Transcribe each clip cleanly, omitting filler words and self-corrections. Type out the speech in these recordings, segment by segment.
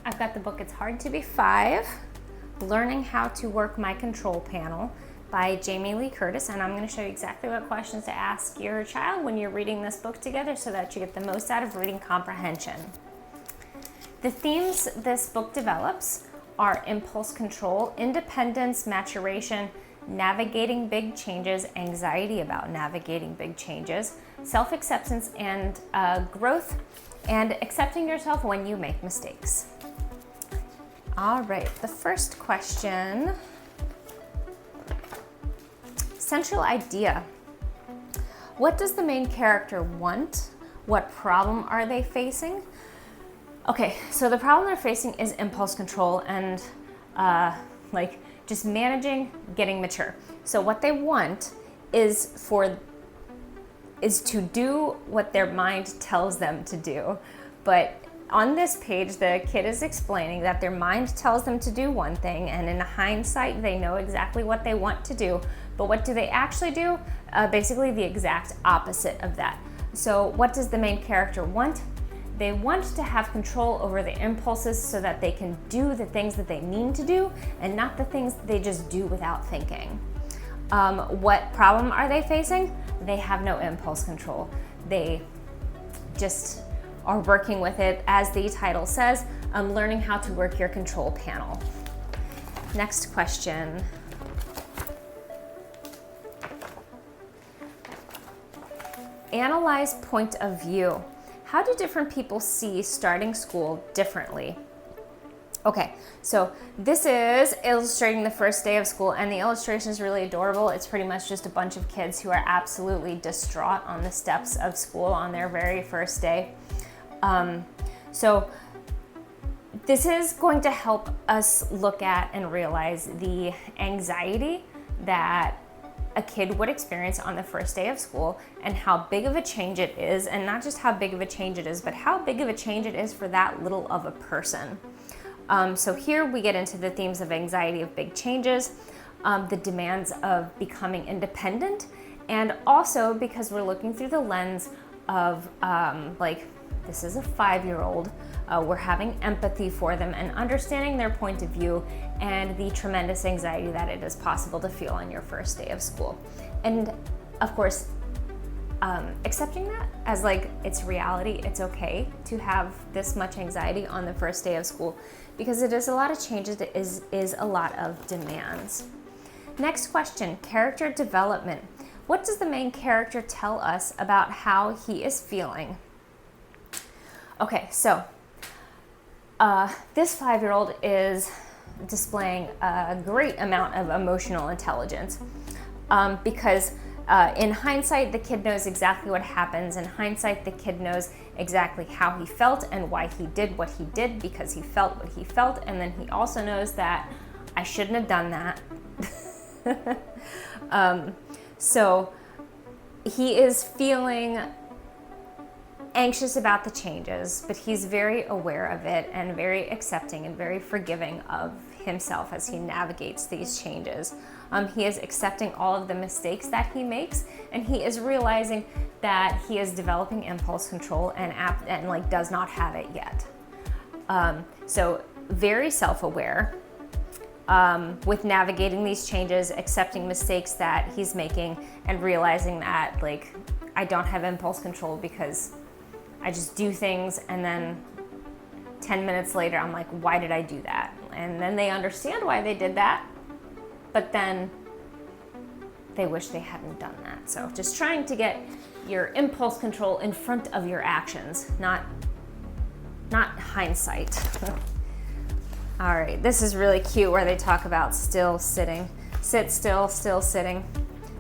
I've got the book It's Hard to Be 5, Learning How to Work My Control Panel by Jamie Lee Curtis, and I'm going to show you exactly what questions to ask your child when you're reading this book together so that you get the most out of reading comprehension. The themes this book develops are impulse control, independence, maturation, navigating big changes, anxiety about navigating big changes, self-acceptance and growth, and accepting yourself when you make mistakes. All right, the first question. Central idea. What does the main character want? What problem are they facing? Okay, so the problem they're facing is impulse control and just managing getting mature. So what they want is to do what their mind tells them to do. But on this page, the kid is explaining that their mind tells them to do one thing, and in hindsight, they know exactly what they want to do. But what do they actually do? Basically the exact opposite of that. So what does the main character want? They want to have control over the impulses so that they can do the things that they need to do and not the things that they just do without thinking. What problem are they facing? They have no impulse control. They just are working with it, as the title says, learning how to work your control panel. Next question. Analyze point of view. How do different people see starting school differently? Okay, so this is illustrating the first day of school, and the illustration is really adorable. It's pretty much just a bunch of kids who are absolutely distraught on the steps of school on their very first day. So this is going to help us look at and realize the anxiety that a kid would experience on the first day of school and how big of a change it is, and not just how big of a change it is, but how big of a change it is for that little of a person. So here we get into the themes of anxiety of big changes, the demands of becoming independent, and also because we're looking through the lens of this is a 5-year-old, we're having empathy for them and understanding their point of view and the tremendous anxiety that it is possible to feel on your first day of school. And of course, accepting that as it's reality. It's okay to have this much anxiety on the first day of school because it is a lot of changes, it is a lot of demands. Next question, character development. What does the main character tell us about how he is feeling? Okay, so this 5-year-old is displaying a great amount of emotional intelligence because in hindsight, the kid knows exactly what happens. In hindsight, the kid knows exactly how he felt and why he did what he did because he felt what he felt. And then he also knows that I shouldn't have done that. So he is feeling anxious about the changes, but he's very aware of it and very accepting and very forgiving of himself as he navigates these changes. He is accepting all of the mistakes that he makes, and he is realizing that he is developing impulse control and does not have it yet. So very self-aware with navigating these changes, accepting mistakes that he's making, and realizing that I don't have impulse control because I just do things, and then 10 minutes later, I'm like, why did I do that? And then they understand why they did that, but then they wish they hadn't done that. So just trying to get your impulse control in front of your actions, not hindsight. All right, this is really cute where they talk about still sitting. Sit still, still sitting.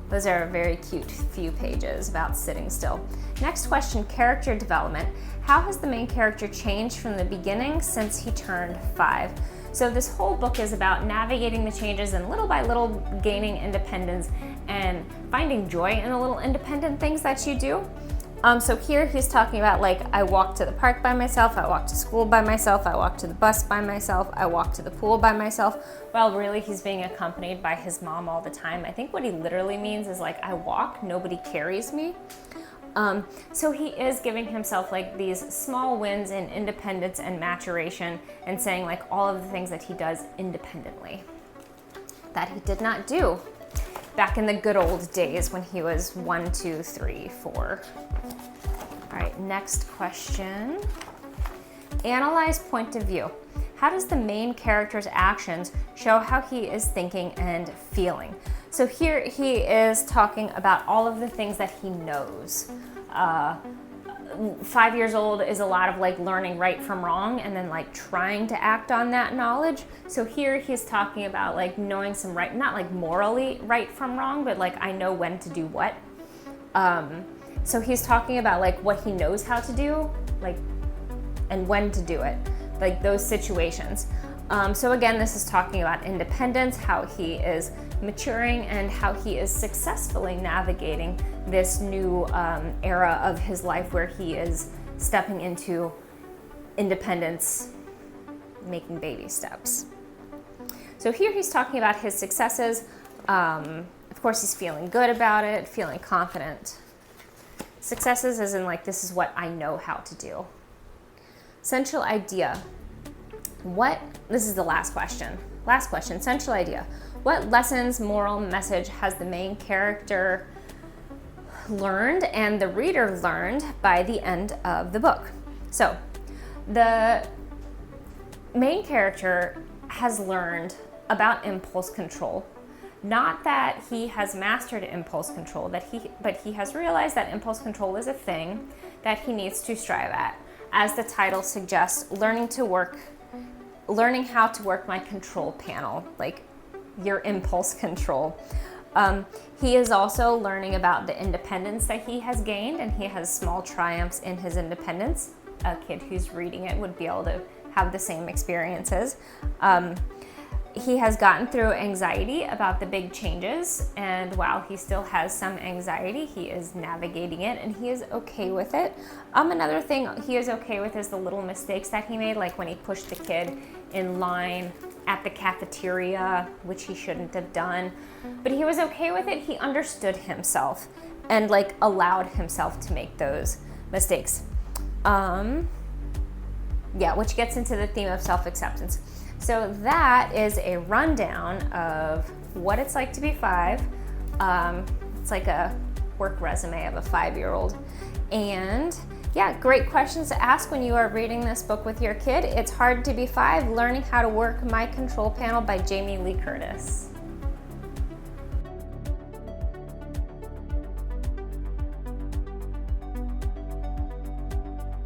Those are a very cute few pages about sitting still. Next question, character development. How has the main character changed from the beginning since he turned 5? So this whole book is about navigating the changes and little by little gaining independence and finding joy in the little independent things that you do. So here he's talking about I walk to the park by myself, I walk to school by myself, I walk to the bus by myself, I walk to the pool by myself. Well, really he's being accompanied by his mom all the time. I think what he literally means is I walk, nobody carries me. So he is giving himself like these small wins in independence and maturation, and saying like all of the things that he does independently that he did not do back in the good old days when he was 1, 2, 3, 4. All right, next question. Analyze point of view. How does the main character's actions show how he is thinking and feeling? So here he is talking about all of the things that he knows. 5 years old is a lot of like learning right from wrong and then like trying to act on that knowledge. So here he's talking about like knowing some right, not like morally right from wrong, but like I know when to do what. So he's talking about like what he knows how to do, like, and when to do it, like those situations. So again, this is talking about independence, how he is maturing and how he is successfully navigating this new era of his life where he is stepping into independence, making baby steps. So here he's talking about his successes. Of course, he's feeling good about it, feeling confident. Successes as in like, this is what I know how to do. Central idea. This is the last question. Last question, central idea. What lessons, moral message has the main character learned and the reader learned by the end of the book? So the main character has learned about impulse control. Not that he has mastered impulse control, but he has realized that impulse control is a thing that he needs to strive at. As the title suggests, learning how to work my control panel, like your impulse control. He is also learning about the independence that he has gained, and he has small triumphs in his independence. A kid who's reading it would be able to have the same experiences. He has gotten through anxiety about the big changes, and while he still has some anxiety, he is navigating it and he is okay with it. Another thing he is okay with is the little mistakes that he made, like when he pushed the kid in line at the cafeteria, which he shouldn't have done. But he was okay with it. He understood himself and like allowed himself to make those mistakes. Which gets into the theme of self-acceptance. So that is a rundown of what it's like to be 5. It's like a work resume of a 5-year-old. And yeah, great questions to ask when you are reading this book with your kid. It's Hard to Be 5, Learning How to Work My Control Panel by Jamie Lee Curtis.